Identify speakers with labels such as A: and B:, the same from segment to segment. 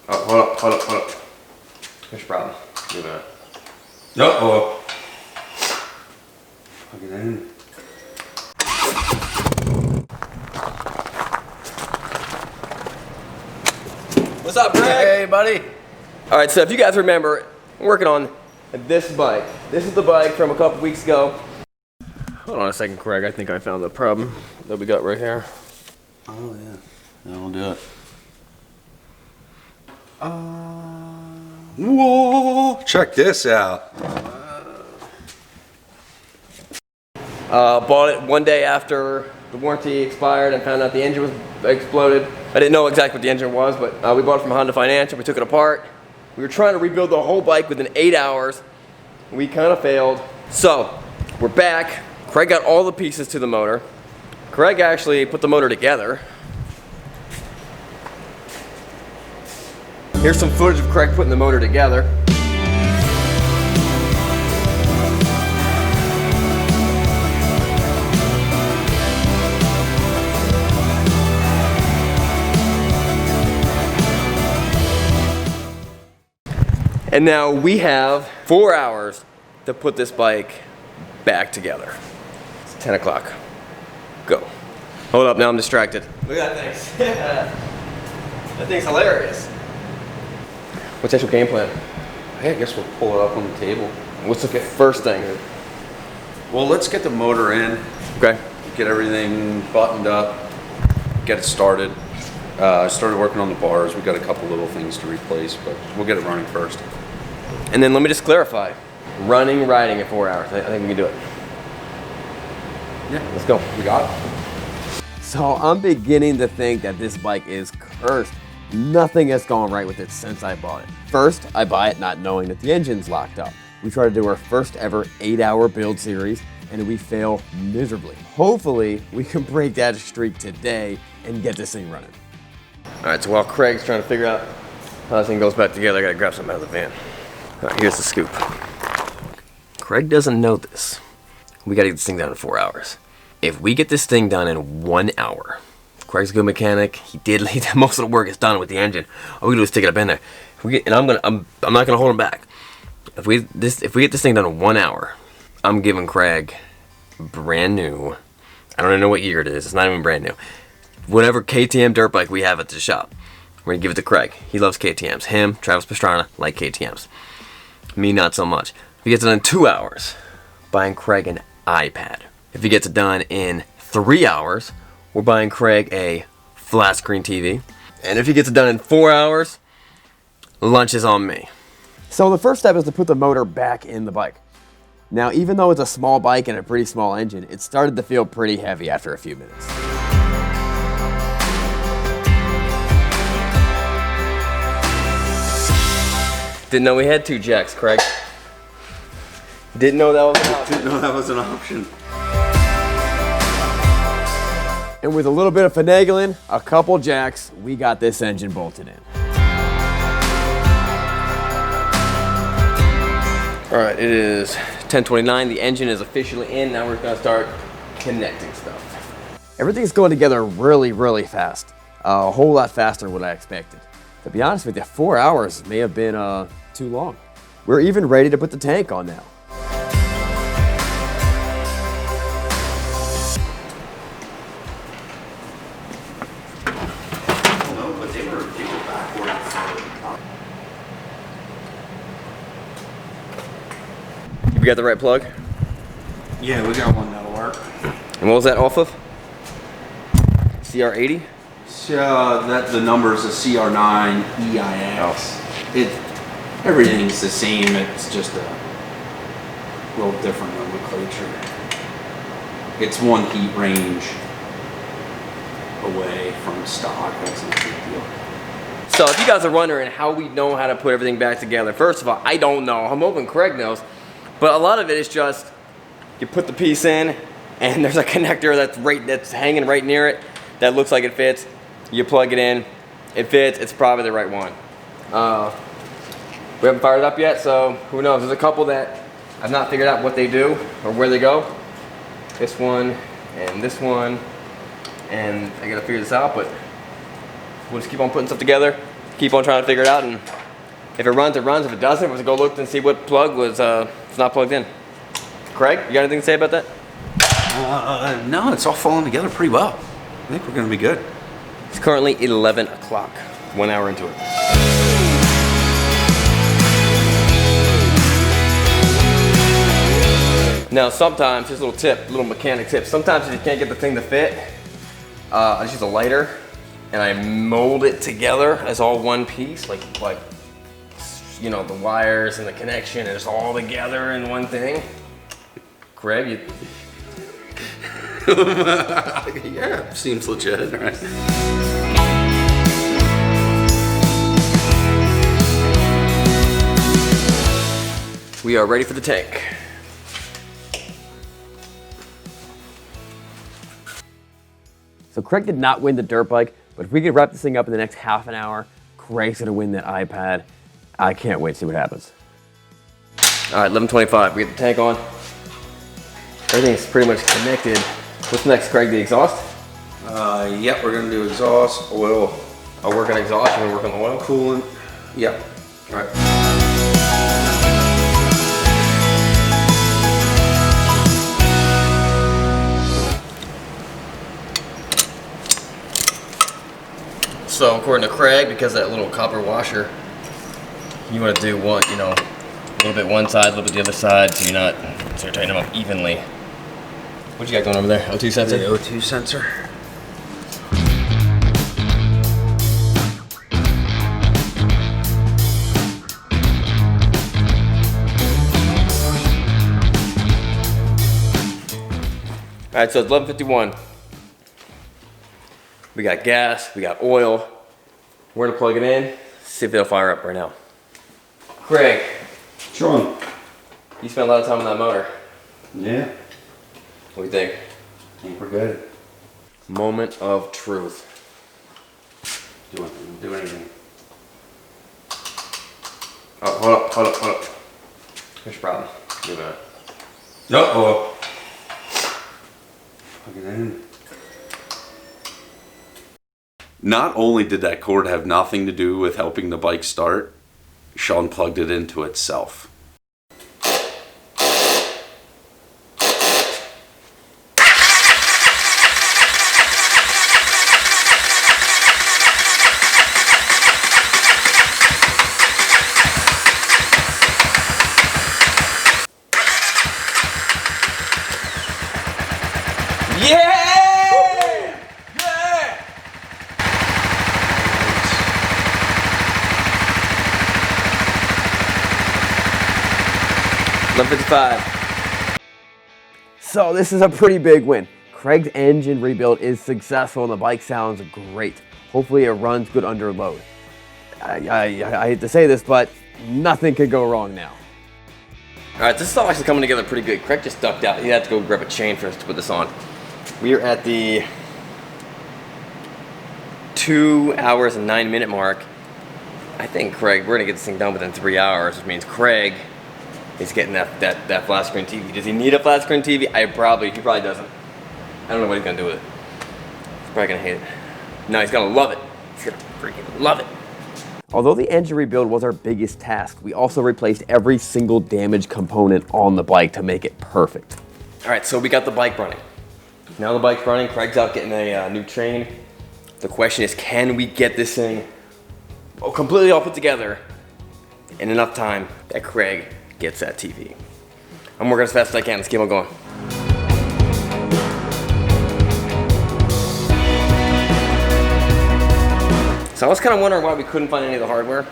A: Oh, hold up. What's your problem? Do that.
B: No. Plug it in.
A: What's up, Greg?
C: Hey, buddy.
A: All right, so if you guys remember, I'm working on this bike. This is the bike from a couple weeks ago. Hold on a second, Craig. I think I found the problem that we got right here.
B: Oh, yeah. That'll do it. Whoa! Check this out.
A: Bought it one day after the warranty expired and found out the engine was exploded. I didn't know exactly what the engine was, but we bought it from Honda Financial. We took it apart. We were trying to rebuild the whole bike within 8 hours. We kind of failed. So, we're back. Craig got all the pieces to the motor. Craig actually put the motor together. Here's some footage of Craig putting the motor together. And now we have 4 hours to put this bike back together. It's 10 o'clock. Go. Hold up, now I'm distracted. Look at that thing. That thing's hilarious. What's the actual game plan?
B: Hey, I guess we'll pull it up on the table.
A: What's the first thing?
B: Well, let's get the motor in.
A: Okay.
B: Get everything buttoned up. Get it started. I started working on the bars. We got a couple little things to replace, but we'll get it running first.
A: And then let me just clarify. Riding in 4 hours. I think we can do it.
B: Yeah.
A: Let's go.
B: We got it.
A: So I'm beginning to think that this bike is cursed. Nothing has gone right with it since I bought it. First, I buy it not knowing that the engine's locked up. We tried to do our first ever 8-hour build series and we fail miserably. Hopefully, we can break that streak today and get this thing running. All right, so while Craig's trying to figure out how this thing goes back together, I gotta grab something out of the van. All right, here's the scoop. Craig doesn't know this. We gotta get this thing done in 4 hours. If we get this thing done in 1 hour, Craig's a good mechanic. He did most of the work is done with the engine. All we do is stick it up in there. I'm not gonna hold him back. If we get this thing done in 1 hour, I'm giving Craig brand new. I don't even know what year it is. It's not even brand new. Whatever KTM dirt bike we have at the shop, we're gonna give it to Craig. He loves KTMs. Him, Travis Pastrana, like KTMs. Me, not so much. If he gets it done in 2 hours, buying Craig an iPad. If he gets it done in 3 hours, we're buying Craig a flat screen TV. And if he gets it done in 4 hours, lunch is on me. So the first step is to put the motor back in the bike. Now, even though it's a small bike and a pretty small engine, it started to feel pretty heavy after a few minutes. Didn't know we had 2 jacks, Craig. Didn't know that was an option.
B: Didn't know that was an option.
A: And with a little bit of finagling, a couple jacks, we got this engine bolted in. All right, it is 10:29. The engine is officially in. Now we're gonna start connecting stuff. Everything's going together really, really fast. A whole lot faster than what I expected. To be honest with you, 4 hours may have been too long. We're even ready to put the tank on now. You got the right plug?
B: Yeah, we got one that'll work.
A: And what was that off of? CR80?
B: The number is a CR9 EIX. Everything's the same. It's just a little different nomenclature. It's one heat range away from stock. That's not a big deal.
A: So if you guys are wondering how we know how to put everything back together, first of all, I don't know. I'm hoping Craig knows. But a lot of it is just you put the piece in and there's a connector that's hanging right near it that looks like it fits. You plug it in, it fits, it's probably the right one. We haven't fired it up yet, so who knows? There's a couple that I've not figured out what they do or where they go. This one, and I gotta figure this out, but we'll just keep on putting stuff together
C: keep on trying to figure it out, and if it runs, it runs. If it doesn't, we'll go look and see what plug was it's not plugged in. Craig, you got anything to say about that?
B: No, it's all falling together pretty well. I think we're gonna be good.
C: It's currently 11 o'clock, 1 hour into it. Now sometimes, here's a little tip, little mechanic tip. Sometimes if you can't get the thing to fit, I just use a lighter and I mold it together as all one piece, like you know, the wires and the connection, and it's all together in one thing. Craig, you...
B: Yeah, seems legit, right?
C: We are ready for the tank.
A: So Craig did not win the dirt bike, but if we could wrap this thing up in the next half an hour, Craig's gonna win that iPad. I can't wait to see what happens.
C: All right, 11:25, we get the tank on. Everything's pretty much connected. What's next, Craig, the exhaust?
B: Yep, we're gonna do exhaust, oil.
C: I'll work on exhaust, you're gonna work on the oil?
B: Coolant. Yep. All right.
C: So according to Craig, because of that little copper washer, you want to do one, you know, a little bit one side, a little bit the other side, so you're tightening them up evenly. What you got going over there? O2 sensor?
B: The O2 sensor.
C: All right, so it's 11:51. We got gas, we got oil. We're gonna plug it in, see if they'll fire up right now. Craig.
B: Sean.
C: You spent a lot of time on that motor.
B: Yeah.
C: What do you think?
B: I think we're good.
C: Moment of truth.
B: Do anything.
C: Oh, hold up. Here's your problem. Do that.
B: Uh-oh. Plug it in. Not only did that cord have nothing to do with helping the bike start, Sean plugged it into itself.
C: Yeah! 11:55.
A: So this is a pretty big win. Craig's engine rebuild is successful and the bike sounds great. Hopefully it runs good under load. I hate to say this, but nothing could go wrong now.
C: All right, this is all actually coming together pretty good. Craig just ducked out. He had to go grab a chain for us to put this on. We are at the 2 hours and 9 minute mark. I think Craig, we're gonna get this thing done within 3 hours, which means Craig is getting that flat screen TV. Does he need a flat screen TV? He probably doesn't. I don't know what he's gonna do with it. He's probably gonna hate it. No, he's gonna love it. He's gonna freaking love it.
A: Although the engine rebuild was our biggest task, we also replaced every single damaged component on the bike to make it perfect.
C: All right, so we got the bike running. Now the bike's running, Craig's out getting a new chain. The question is, can we get this thing completely all put together in enough time that Craig gets that TV? I'm working as fast as I can. Let's keep on going. So I was kind of wondering why we couldn't find any of the hardware.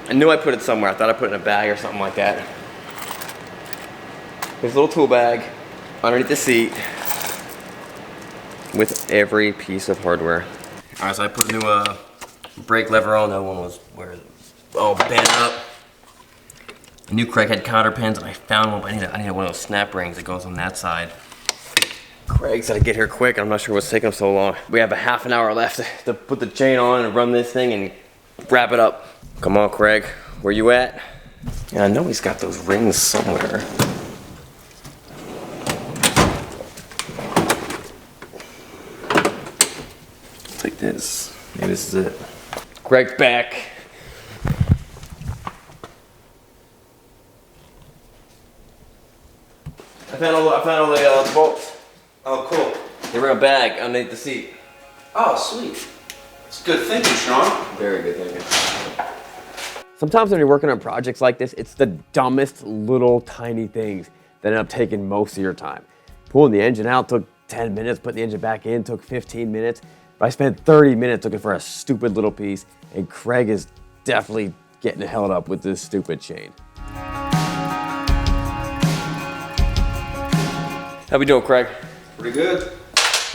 C: I knew I put it somewhere. I thought I put it in a bag or something like that. There's a little tool bag underneath the seat with every piece of hardware. All right, so I put a new brake lever on. That one was where it was all bent up. I knew Craig had counter pins, and I found one, but I needed one of those snap rings that goes on that side. Craig said to get here quick. I'm not sure what's taking him so long. We have a half an hour left to put the chain on and run this thing and wrap it up. Come on, Craig, where you at? Yeah, I know he's got those rings somewhere. Like this. Maybe this is it. Craig's back. I found all the bolts.
B: Oh, cool.
C: They were in a bag underneath the seat.
B: Oh, sweet. It's good thinking, Sean.
C: Very good thinking.
A: Sometimes when you're working on projects like this, it's the dumbest little tiny things that end up taking most of your time. Pulling the engine out took 10 minutes, putting the engine back in took 15 minutes. But I spent 30 minutes looking for a stupid little piece, and Craig is definitely getting held up with this stupid chain.
C: How we doing, Craig?
B: Pretty good.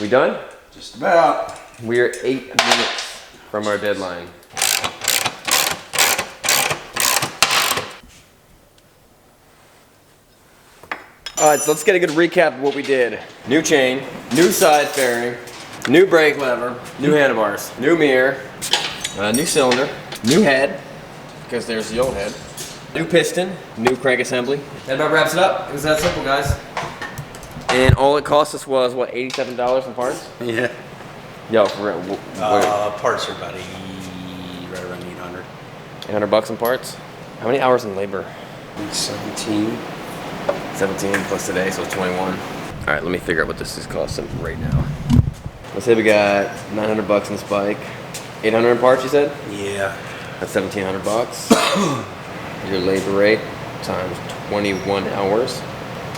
C: We done?
B: Just about.
C: We're 8 minutes from our deadline. All right, so let's get a good recap of what we did. New chain, new side fairing, new brake lever, new handlebars, new mirror, new cylinder, new head, because there's the old head, new piston, new crank assembly. That about wraps it up. It was that simple, guys. And all it cost us was, what, $87 in parts?
B: Yeah.
C: Yo, for real.
B: Parts are about right around 800.
C: 800 bucks in parts? How many hours in labor?
B: 17.
C: 17 plus today, so it's 21. All right, let me figure out what this is costing right now. Let's say we got 900 bucks in this bike. 800 in parts, you said?
B: Yeah.
C: That's 1,700 bucks. Your labor rate times 21 hours.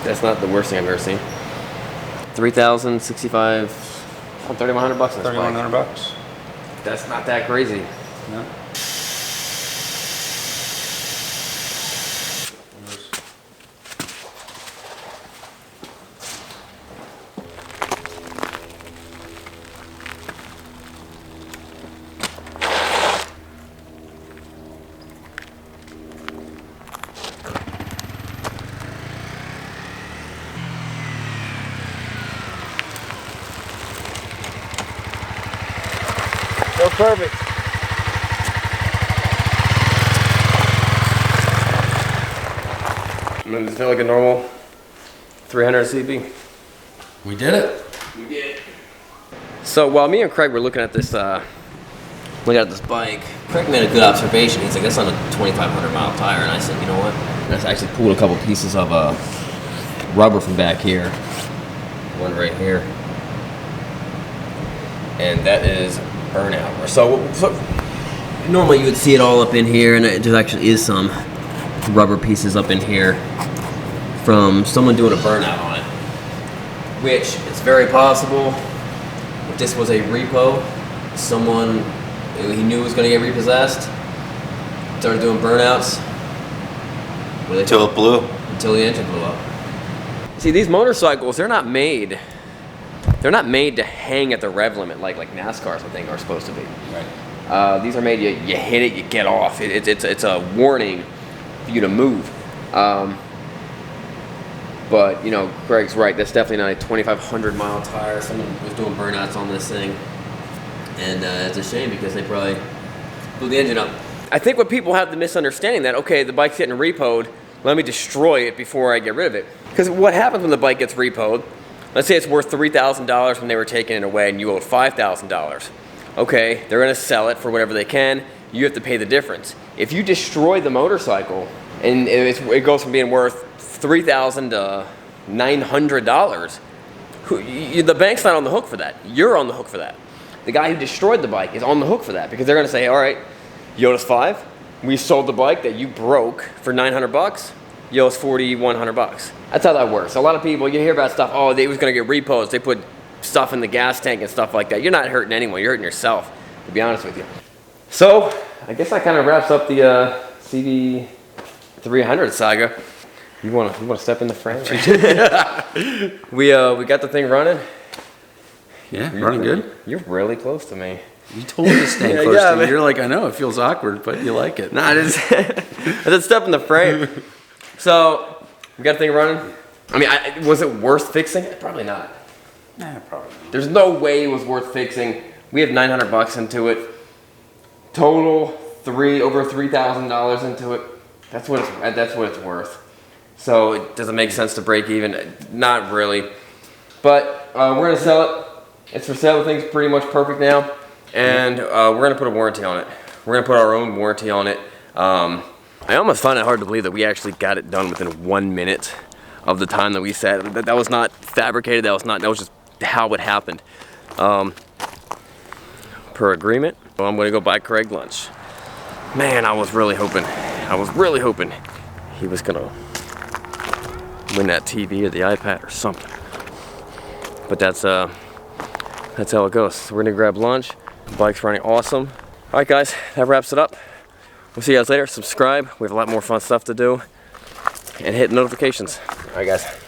C: That's not the worst thing I've ever seen. 3,065, 3,100 bucks in this bike.
B: 3,100 bucks.
C: That's not that crazy.
B: No.
A: So perfect.
C: Does it feel like a normal 300 CB?
B: We did it.
C: We did. So while me and Craig were looking at this bike, Craig made a good observation. He's like, that's on a 2,500 mile tire, and I said, you know what? And I actually pulled a couple pieces of rubber from back here, one right here, and that is burnout. So normally you would see it all up in here, and there actually is some rubber pieces up in here from someone doing a burnout on it, which it's very possible if this was a repo, someone he knew was going to get repossessed, started doing burnouts
B: Until it blew.
C: until the engine blew up. See, these motorcycles, they're not made to hang at the rev limit like NASCARs, I think, are supposed to be.
B: Right.
C: These are made, you hit it, you get off. It's a warning for you to move. But, you know, Craig's right. That's definitely not a 2,500 mile tire. Someone was doing burnouts on this thing. And it's a shame because they probably blew the engine up. I think what people have the misunderstanding that, okay, the bike's getting repoed, let me destroy it before I get rid of it. Because what happens when the bike gets repoed? Let's say it's worth $3,000 when they were taking it away and you owed $5,000. Okay, they're gonna sell it for whatever they can. You have to pay the difference. If you destroy the motorcycle and it goes from being worth $3,000 to $900, the bank's not on the hook for that. You're on the hook for that. The guy who destroyed the bike is on the hook for that because they're gonna say, all right, you owed us $5. We sold the bike that you broke for $900. You owe us $4,100. That's how that works. A lot of people, you hear about stuff, oh, they was gonna get repos. They put stuff in the gas tank and stuff like that. You're not hurting anyone, you're hurting yourself, to be honest with you. So, I guess that kind of wraps up the CB300 saga. You wanna step in the frame? We got the thing running.
B: Yeah, running good.
C: You're really close to me.
B: You told me to stand close to you. You're like, I know, it feels awkward, but you like it.
C: Nah, I just step in the frame. So, we got the thing running. I mean, was it worth fixing? Probably not.
B: Nah, probably not.
C: There's no way it was worth fixing. We have $900 into it. Total over $3,000 into it. That's what it's worth. So does it make sense to break even? Not really. But we're gonna sell it. It's for sale. The thing's pretty much perfect now, and we're gonna put a warranty on it. We're gonna put our own warranty on it. I almost find it hard to believe that we actually got it done within 1 minute
A: of the time that we said. That was not fabricated, that was just how it happened. Per agreement, so I'm gonna go buy Craig lunch. Man, I was really hoping he was gonna win that TV or the iPad or something. But that's how it goes. So we're gonna grab lunch. The bike's running awesome. All right, guys, that wraps it up. We'll see you guys later. Subscribe. We have a lot more fun stuff to do. And hit notifications. All right, guys.